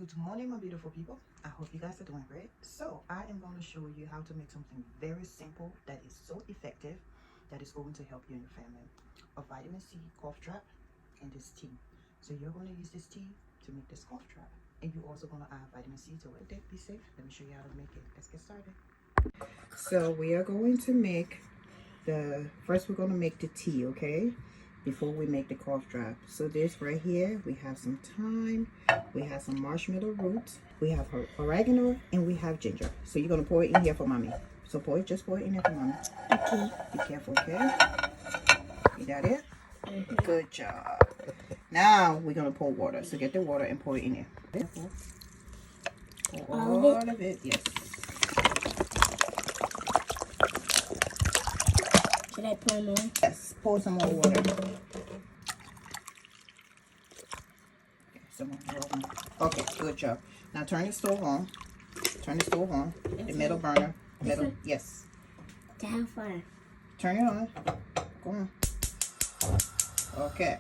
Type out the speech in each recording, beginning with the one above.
Good morning, my beautiful people. I hope you guys are doing great. So I am going to show you how to make something very simple that is so effective that is going to help you and your family. A vitamin C cough drop and this tea. So you're going to use this tea to make this cough drop, and you're also going to add vitamin C to it. Be safe. Let me show you how to make it. Let's get started. So we are going to make first we're going to make the tea, okay, before we make the cough drop. So this right here, we have some thyme, we have some marshmallow roots, we have oregano, and we have ginger. So you're going to pour it in here for mommy. So just pour it in here for mommy. Okay. Be careful, okay? You got it? Good job. Now we're going to pour water. So get the water and pour it in here. Pour all of it, yes. Should I pour more? Yes, pour some more water. Okay, some more water. Okay, good job. Now turn the stove on. Turn the stove on. The middle burner. Middle, yes. To how far? Turn it on. Go on. Okay.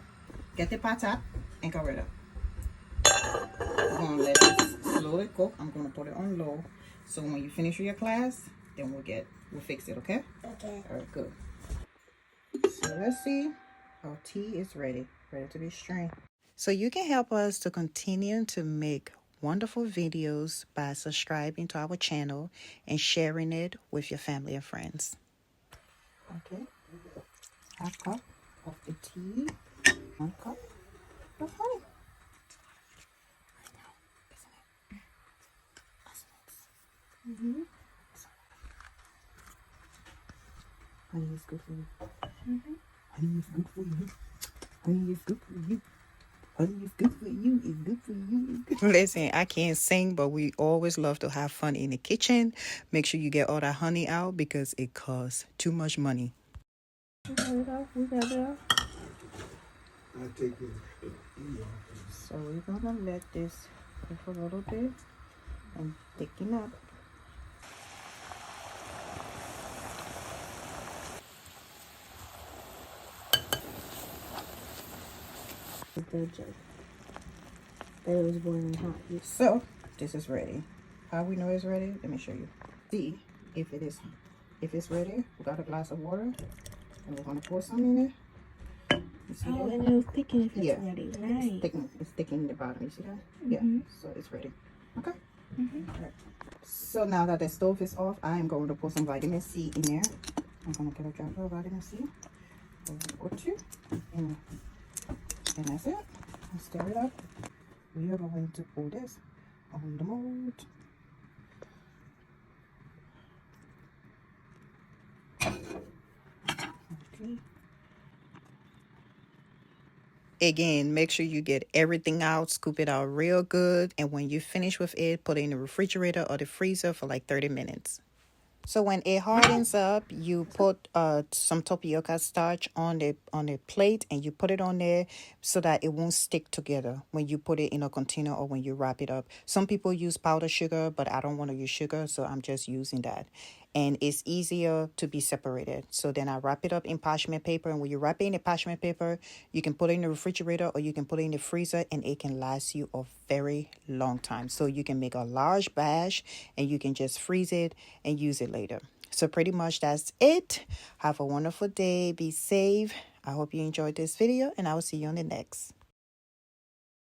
Get the pot up and go right up. We're going to let this slowly cook. I'm going to put it on low. So when you finish your class, then we'll fix it, okay? Okay. All right, good. So let's see. Our tea is ready to be strained. So you can help us to continue to make wonderful videos by subscribing to our channel and sharing it with your family and friends. Okay. Half cup of the tea. 1 cup of honey. Mm-hmm. Honey is good for you. Mm-hmm. Honey is good for you. Honey is good for you. Honey is good for you. It's good for you. Listen, I can't sing, but we always love to have fun in the kitchen. Make sure you get all that honey out because it costs too much money. We got it out. I take it. So we're gonna let this cook for a little bit and thicken up. That it was boiling hot. So this is ready. How we know it's ready? Let me show you. See if it's ready. We got a glass of water and we're gonna pour some in it. You see that? And it'll thicken if it's Yeah. ready, right? It's thickening the bottom. You see that? Yeah. So it's ready. Okay. All right. So now that the stove is off, I am going to put some vitamin C in there. I'm gonna get a drop of vitamin C or two, and that's it. And stir it up. We are going to pour this on the mold. Okay. Again, make sure you get everything out, scoop it out real good, and when you finish with it, put it in the refrigerator or the freezer for like 30 minutes. So when it hardens up, you put some tapioca starch on the plate, and you put it on there so that it won't stick together when you put it in a container or when you wrap it up. Some people use powdered sugar, but I don't want to use sugar, so I'm just using that. And it's easier to be separated. So then I wrap it up in parchment paper, and when you wrap it in the parchment paper, you can put it in the refrigerator or you can put it in the freezer, and it can last you a very long time. So you can make a large batch and you can just freeze it and use it later. So pretty much that's it. Have a wonderful day. Be safe. I hope you enjoyed this video, and I will see you on the next.